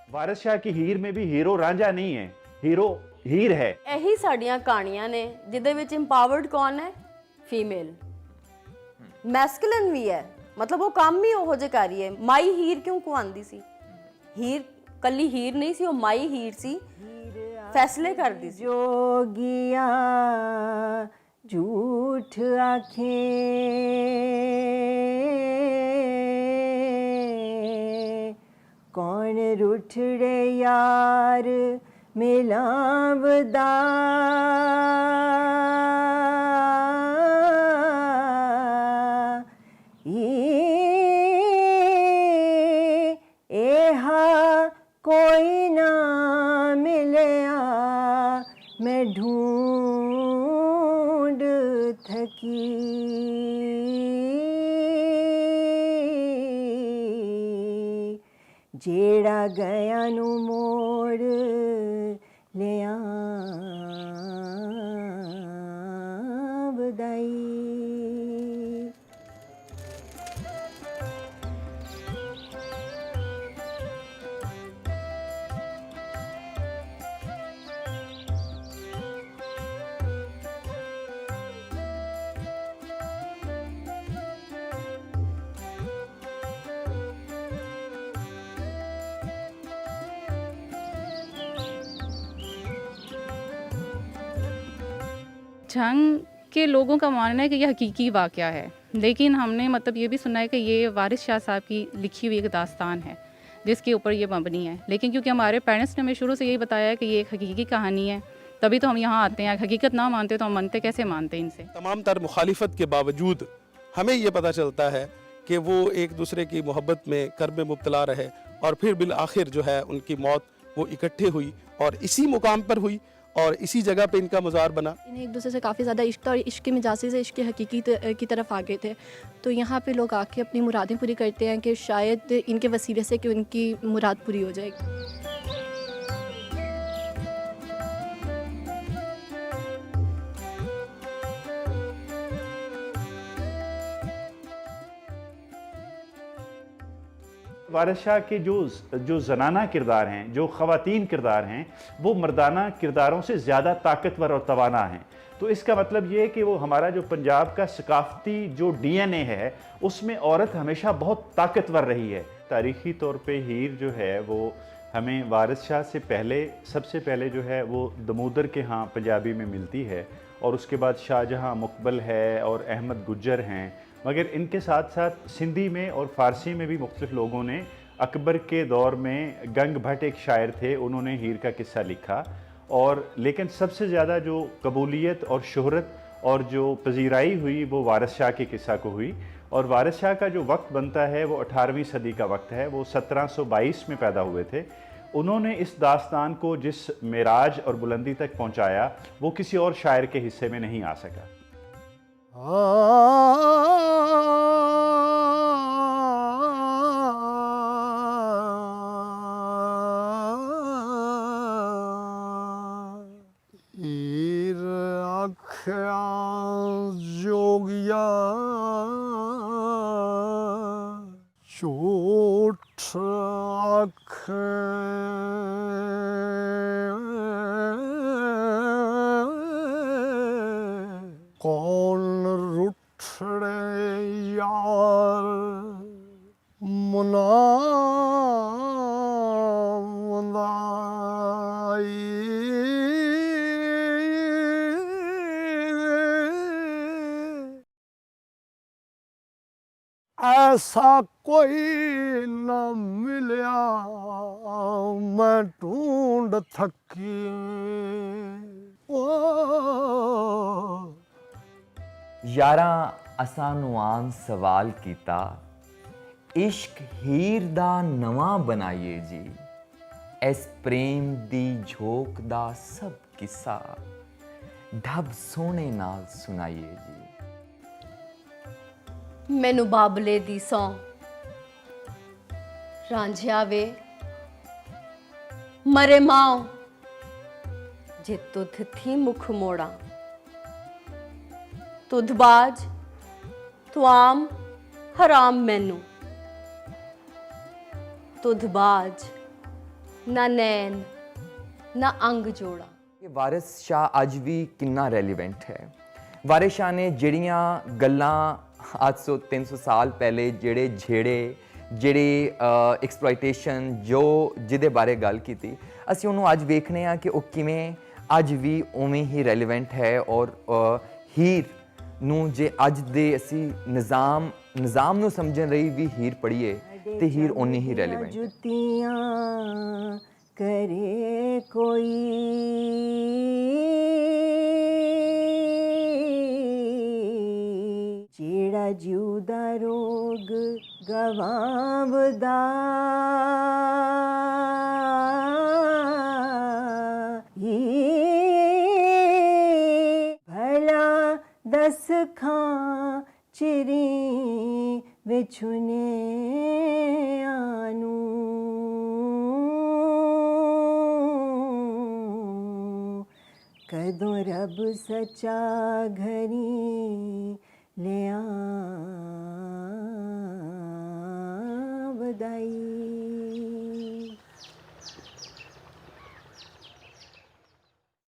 वारिस शाह की हीर में भी हीरो रांझा नहीं है, हीरो हीर है। ਇਹੀ ਸਾਡੀਆਂ ਕਹਾਣੀਆਂ ਨੇ ਜਿਹਦੇ ਵਿੱਚ ਇੰਪਾਵਰਡ ਕੌਣ ਹੈ? ਫੀਮੇਲ। ਮੈਸਕੂਲਿਨ ਵੀ ਹੈ, ਮਤਲਬ ਉਹ ਕੰਮ ਹੀ ਉਹੋ ਜਿਹਾ ਕਰ ਰਹੀ ਹੈ। ਮਾਈ ਹੀਰ ਕਿਉਂ ਕਹਾਉਂਦੀ ਸੀ? ਹੀਰ ਕੱਲੀ ਹੀਰ ਨਹੀਂ ਸੀ, ਉਹ ਮਾਈ ਹੀਰ ਸੀ, फैसले कर दी। जोगिया झूठ आखे कौन रूठड़े यार मिलावदा एहा कोई ना मिलया मैं ढूंढ थकी जेड़ा गया नू मोड़ लिया बधाई। जंग के लोगों का मानना है कि यह हकीकी वाक़या है, लेकिन हमने मतलब ये भी सुना है कि ये वारिस शाह साहब की लिखी हुई एक दास्तान है जिसके ऊपर ये मबनी है। लेकिन क्योंकि हमारे पेरेंट्स ने हमें शुरू से यही बताया है कि ये एक हकीकी कहानी है, तभी तो हम यहाँ आते हैं। हकीकत ना मानते तो हम मनते कैसे मानते इनसे। तमाम तर मुखालिफत के बावजूद हमें ये पता चलता है कि वो एक दूसरे की मोहब्बत में कर्ब में मुब्तला रहे और फिर बिल आखिर जो है उनकी मौत वो इकट्ठे हुई और इसी मुकाम पर हुई और इसी जगह पे इनका मज़ार बना। इन्हें एक दूसरे से काफ़ी ज़्यादा इश्क था और इश्क की मिजाजी से इश्क की हकीकी की तरफ आ गए थे। तो यहाँ पे लोग आके अपनी मुरादें पूरी करते हैं कि शायद इनके वसीले से कि उनकी मुराद पूरी हो जाएगी। वारिस शाह के जो जनाना किरदार हैं, जो ख़वातीन किरदार हैं, वो मर्दाना किरदारों से ज़्यादा ताकतवर और तवाना हैं। तो इसका मतलब ये है कि वो हमारा जो पंजाब का सकाफ़ती जो DNA है उसमें औरत हमेशा बहुत ताकतवर रही है। तारीख़ी तौर पे हीर जो है वो हमें वारिस शाह से पहले सबसे पहले जो है वो दमोदर के यहाँ पंजाबी में मिलती है और उसके बाद शाहजहाँ मुकबल है और अहमद गुज्जर हैं। मगर इनके साथ साथ सिंधी में और फ़ारसी में भी मुख्तलिफ़ लोगों ने, अकबर के दौर में गंग भट्ट एक शायर थे, उन्होंने हीर का किस्सा लिखा। और लेकिन सबसे ज़्यादा जो कबूलियत और शोहरत और जो पजीराई हुई वो वारिस शाह के किस्सा को हुई। और वारिस शाह का जो वक्त बनता है वो 18वीं सदी का वक्त है, वो 1722 में पैदा हुए थे। उन्होंने इस दास्तान को जिस मेराज और बुलंदी तक पहुँचाया वो किसी और शायर के हिस्से में नहीं आ सका। हीर आख्या जोगिया झूठ आखे कौन रूठड़े यार ऐसा कोई न मिलया मैं ढूंढ थकी ओ यारा असानू आन सवाल कीता इश्क हीर दा नवा बनाइए जी इस प्रेम दी झोंक दा सब किस्सा ढब सोने नाल सुनाइए जी। मैनू बाबले दी सौं रांझिया वे मरे माओ जे तुध थी मुख मोड़ा तुधबाज तुआम हराम मैनू तुधबाज ਨਾ ਨੈਣ, ਨਾ ਅੰਗ ਜੋੜਾ। ਇਹ ਵਾਰਿਸ ਸ਼ਾਹ ਅੱਜ ਵੀ ਕਿੰਨਾ ਰੈਲੀਵੈਂਟ ਹੈ। ਵਾਰਿਸ ਸ਼ਾਹ ਨੇ ਜਿਹੜੀਆਂ ਗੱਲਾਂ ਅੱਜ ਤੋਂ 300 ਸਾਲ ਪਹਿਲੇ ਜਿਹੜੇ ਐਕਸਪਲੋਇਟੇਸ਼ਨ ਜਿਹਦੇ ਬਾਰੇ ਗੱਲ ਕੀਤੀ, ਅਸੀਂ ਉਹਨੂੰ ਅੱਜ ਵੇਖਨੇ ਆ ਕਿ ਉਹ ਕਿਵੇਂ ਅੱਜ ਵੀ ਉਵੇਂ ਹੀ ਰੈਲੀਵੈਂਟ ਹੈ। ਔਰ ਹੀਰ ਨੂੰ ਜੇ ਅੱਜ ਦੇ ਅਸੀਂ ਨਿਜ਼ਾਮ ਨੂੰ ਸਮਝਣ ਲਈ ਵੀ ਹੀਰ ਪੜ੍ਹੀਏ ਤੇ ਹੀਰ ਓਨੀ ਹੀ ਰੈਲੀਵੈਂਟ। ਜੁੱਤੀਆਂ करे कोई जेड़ा जीव दा रोग गवावदा भला दस खां चिरी विछुने आनू कदों रब सच्चा घरी लिया बधाई।